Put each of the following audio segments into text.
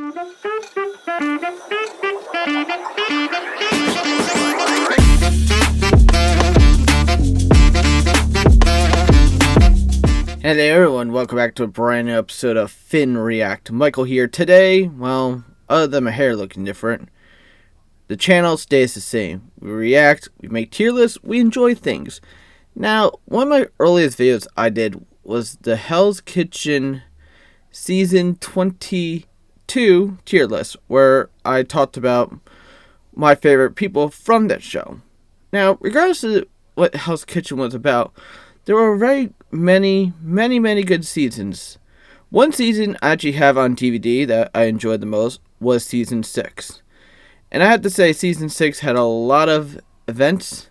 Hello everyone, welcome back to a brand new episode of Finn React. Michael here. Today, well, other than my hair looking different, the channel stays the same. We react, we make tier lists, we enjoy things. Now, one of my earliest videos I did was the Hell's Kitchen Season 22 tier list, where I talked about my favorite people from that show. Now, regardless of what Hell's Kitchen was about, there were very many good seasons. One season I actually have on DVD that I enjoyed the most was Season 6. And I have to say, Season 6 had a lot of events,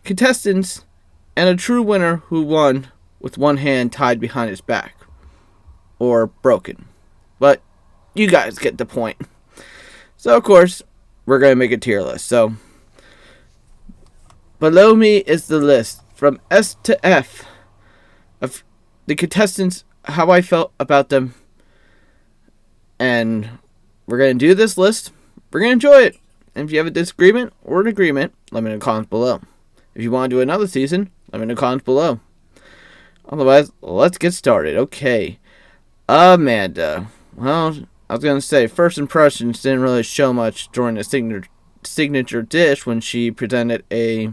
contestants, and a true winner who won with one hand tied behind his back. Or broken. But you guys get the point. So, of course, we're going to make a tier list. So, below me is the list from S to F of the contestants, how I felt about them. And we're going to do this list. We're going to enjoy it. And if you have a disagreement or an agreement, let me know in the comments below. If you want to do another season, let me know in the comments below. Otherwise, let's get started. Okay. Amanda. Well, I was going to say, first impressions didn't really show much during the signature dish when she presented a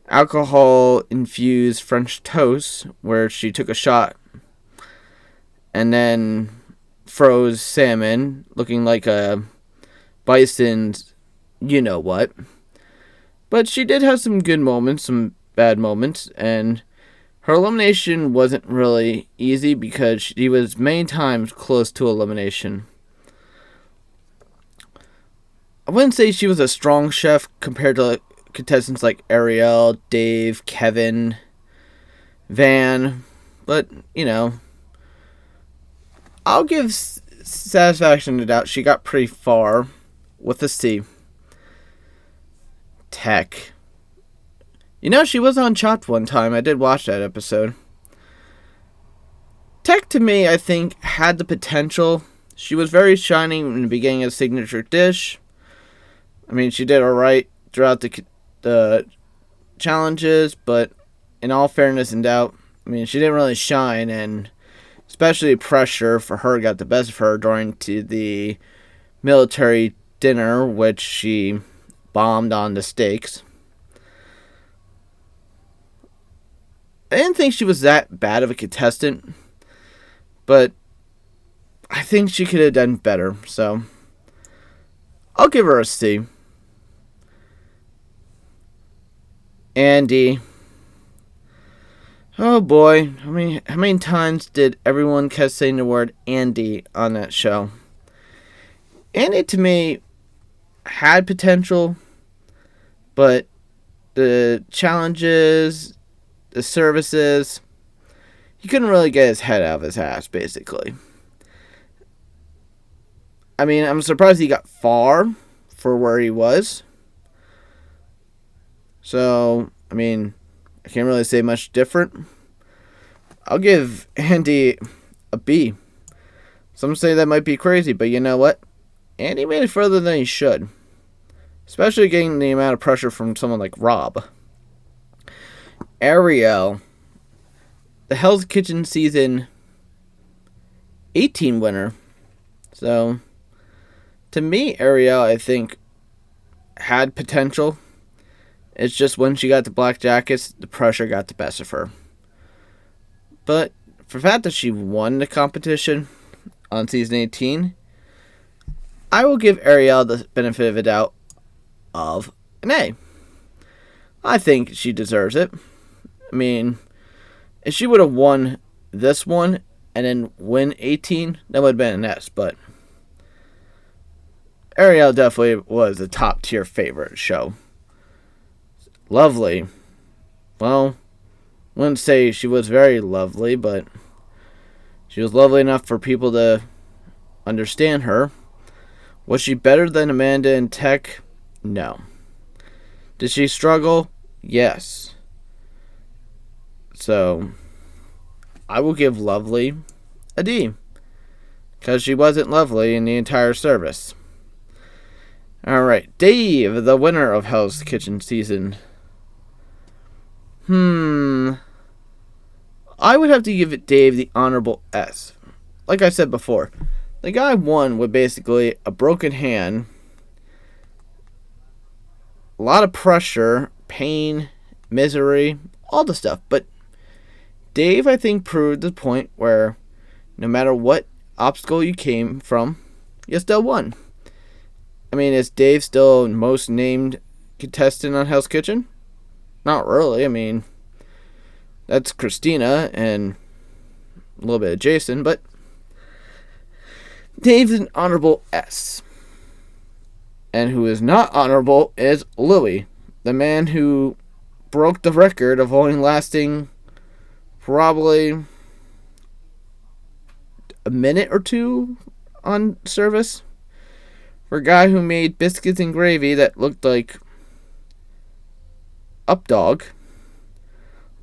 alcohol-infused French toast where she took a shot and then froze salmon looking like a bison's you-know-what. But she did have some good moments, some bad moments, and her elimination wasn't really easy because she was many times close to elimination. I wouldn't say she was a strong chef compared to contestants like Ariel, Dave, Kevin, Van, but, you know, I'll give satisfaction to doubt. She got pretty far with a C. Tech. You know, she was on Chopped one time. I did watch that episode. Tech, to me, I think, had the potential. She was very shining in the beginning of Signature Dish. I mean, she did alright throughout the challenges, but in all fairness and doubt, I mean, she didn't really shine, and especially pressure for her got the best of her during the military dinner, which she bombed on the steaks. I didn't think she was that bad of a contestant, but I think she could have done better, so I'll give her a C. Andy. Oh boy, how many times did everyone kept saying the word Andy on that show? Andy, to me, had potential, but the challenges, the services, he couldn't really get his head out of his ass, basically. I mean, I'm surprised he got far for where he was. So, I mean, I can't really say much different. I'll give Andy a B. Some say that might be crazy, but you know what? Andy made it further than he should. Especially getting the amount of pressure from someone like Rob. Ariel, the Hell's Kitchen Season 18 winner. So, to me, Ariel, I think, had potential. It's just when she got the black jackets, the pressure got the best of her. But for the fact that she won the competition on Season 18, I will give Ariel the benefit of the doubt of an A. I think she deserves it. I mean, if she would have won this one and then win 18, that would have been an S, but Ariel definitely was a top tier favorite show. Lovely. Well, wouldn't say she was very lovely, but she was lovely enough for people to understand her. Was she better than Amanda in Tech? No. Did she struggle? Yes. So, I will give Lovely a D. because she wasn't lovely in the entire service. Alright, Dave, the winner of Hell's Kitchen season. I would have to give it Dave the honorable S. Like I said before, the guy won with basically a broken hand, a lot of pressure, pain, misery, all the stuff. But Dave, I think, proved the point where no matter what obstacle you came from, you still won. I mean, is Dave still most named contestant on Hell's Kitchen? Not really. I mean, that's Christina and a little bit of Jason, but Dave's an honorable S. And who is not honorable is Louis, the man who broke the record of only lasting probably a minute or two on service. For a guy who made biscuits and gravy that looked like Updog,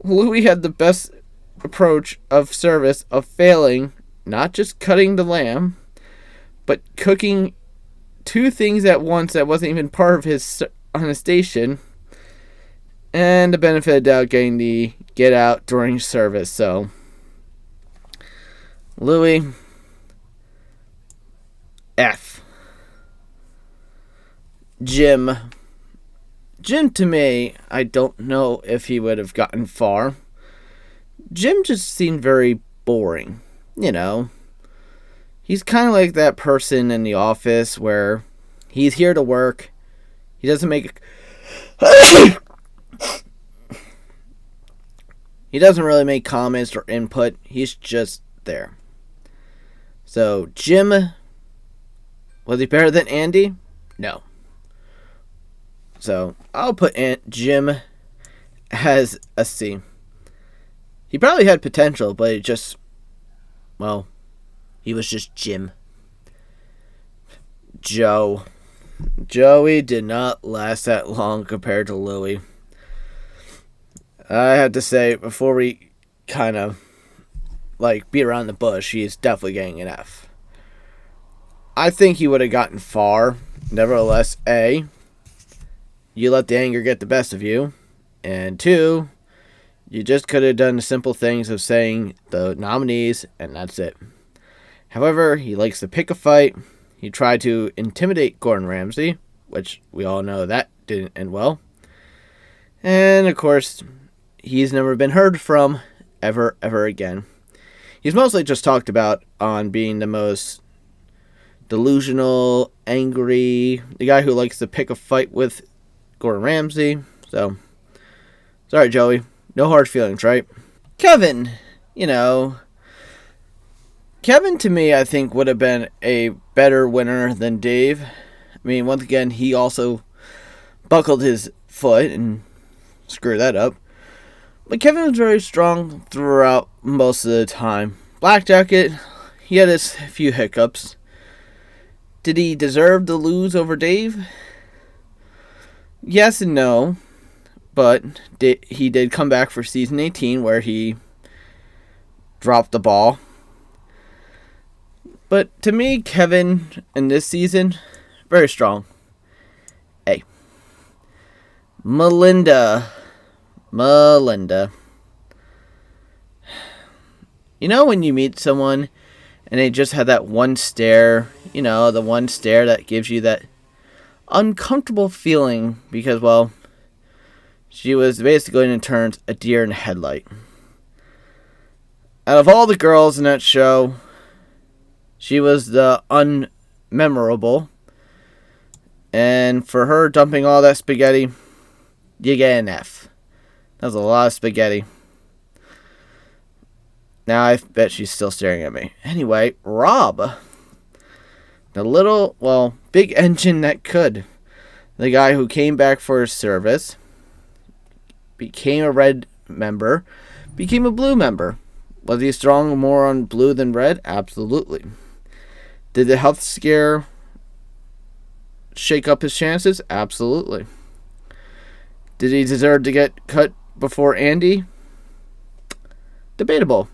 Louis had the best approach of service of failing, not just cutting the lamb, but cooking two things at once that wasn't even part of his on his station, and the benefit of doubt getting the get out during service. So, Louis, F. Jim, to me, I don't know if he would have gotten far. Jim just seemed very boring, you know. He's kind of like that person in the office where he's here to work. He doesn't make he doesn't really make comments or input. He's just there. So, Jim, was he better than Andy? No. So, I'll put Jim as a C. He probably had potential, but it just, well, he was just Jim. Joey did not last that long compared to Louis. I have to say, before we kind of, beat around the bush, he's definitely getting an F. I think he would have gotten far. Nevertheless, A, you let the anger get the best of you. And 2, you just could have done the simple things of saying the nominees, and that's it. However, he likes to pick a fight. He tried to intimidate Gordon Ramsay, which we all know that didn't end well. And, of course, he's never been heard from ever again. He's mostly just talked about on being the most delusional, angry, the guy who likes to pick a fight with Gordon Ramsay. So, sorry, Joey. No hard feelings, right? Kevin, Kevin, to me, I think, would have been a better winner than Dave. I mean, once again, he also buckled his foot and screwed that up. But Kevin was very strong throughout most of the time. Black Jacket, he had his few hiccups. Did he deserve to lose over Dave? Yes and no. But he did come back for season 18 where he dropped the ball. But to me, Kevin in this season, very strong. A. Melinda. You know when you meet someone and they just have that one stare, the one stare that gives you that uncomfortable feeling because, well, she was basically in turns a deer in a headlight. Out of all the girls in that show, she was the unmemorable. And for her dumping all that spaghetti, you get an F. That was a lot of spaghetti. Now I bet she's still staring at me. Anyway, Rob. The little, big engine that could. The guy who came back for his service, became a red member, became a blue member. Was he strong more on blue than red? Absolutely. Did the health scare shake up his chances? Absolutely. Did he deserve to get cut before Andy? Debatable.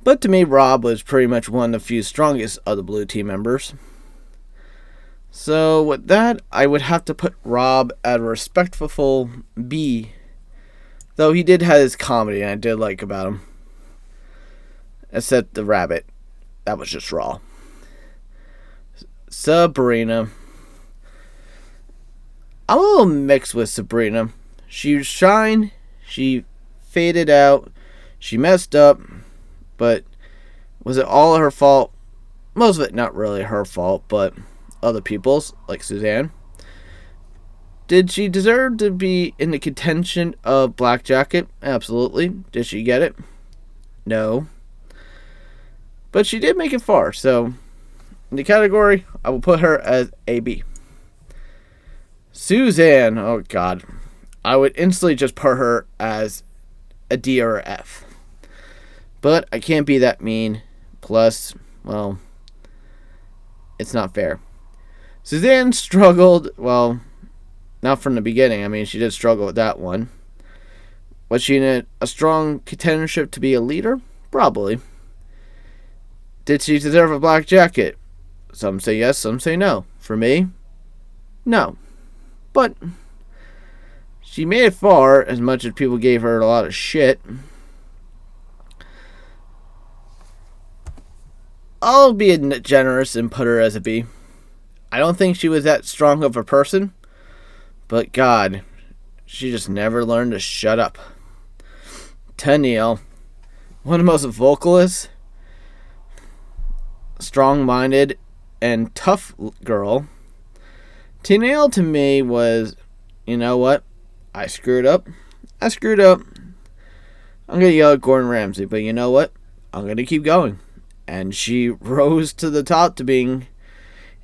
But to me, Rob was pretty much one of the few strongest of the blue team members. So with that, I would have to put Rob at a respectful B. Though he did have his comedy, and I did like about him. Except the rabbit. That was just raw. Sabrina. I'm a little mixed with Sabrina. She shined, she faded out, she messed up, but was it all her fault? Most of it not really her fault, but other people's, like Suzanne. Did she deserve to be in the contention of Black Jacket? Absolutely. Did she get it? No. But she did make it far, so in the category, I will put her as a B. Suzanne, oh god. I would instantly just put her as a D or a F. But I can't be that mean. Plus, well, it's not fair. Suzanne struggled, well, not from the beginning. I mean, she did struggle with that one. Was she in a strong contendership to be a leader? Probably. Did she deserve a black jacket? Some say yes, some say no. For me, no. But she made it far, as much as people gave her a lot of shit. I'll be generous and put her as a B. I don't think she was that strong of a person, but God, she just never learned to shut up. Tenniel, one of the most vocalist, strong-minded, and tough girl. Tenniel to me was, you know what? I screwed up. I'm going to yell at Gordon Ramsay, but you know what? I'm going to keep going. And she rose to the top to being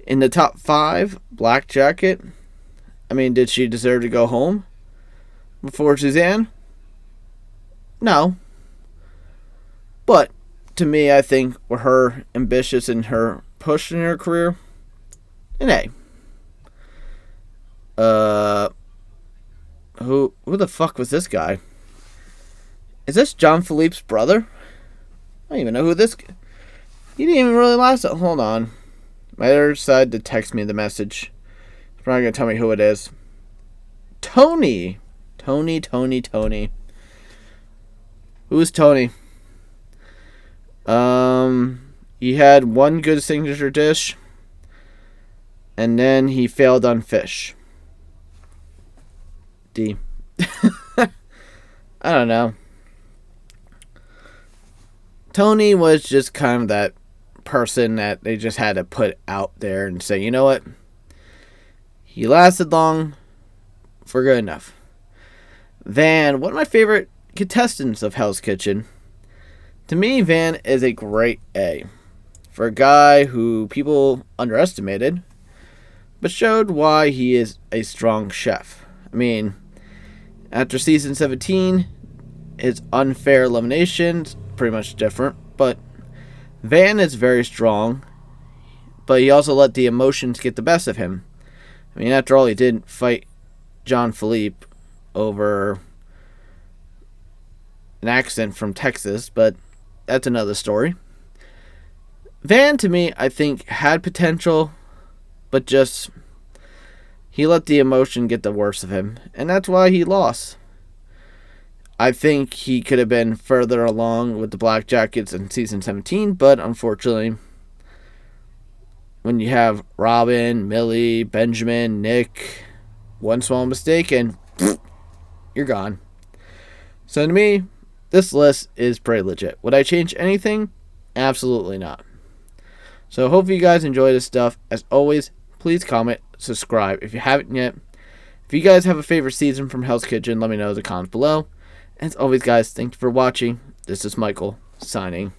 in the top 5, Black Jacket. I mean, did she deserve to go home before Suzanne? No. But to me, I think with her ambitious and her push in her career, an A. Who the fuck was this guy? Is this John Philippe's brother? I don't even know who this. He didn't even really last. Hold on. My editor decided to text me the message. He's probably gonna tell me who it is. Tony. Tony. Who's Tony? He had one good signature dish, and then he failed on fish. D. I don't know. Tony was just kind of that person that they just had to put out there and say, you know what? He lasted long for good enough. Van, one of my favorite contestants of Hell's Kitchen. To me, Van is a great A. For a guy who people underestimated, but showed why he is a strong chef. I mean, after season 17, his unfair eliminations pretty much different, but Van is very strong, but he also let the emotions get the best of him. I mean, after all, he didn't fight John Philippe over an accent from Texas, but that's another story. Van, to me, I think, had potential, but just he let the emotion get the worst of him, and that's why he lost. I think he could have been further along with the Black Jackets in season 17, but unfortunately, when you have Robin, Millie, Benjamin, Nick, one small mistake, and you're gone. So to me, this list is pretty legit. Would I change anything? Absolutely not. So hope you guys enjoy this stuff. As always, please comment, subscribe if you haven't yet. If you guys have a favorite season from Hell's Kitchen, let me know in the comments below. As always, guys, thank you for watching. This is Michael, signing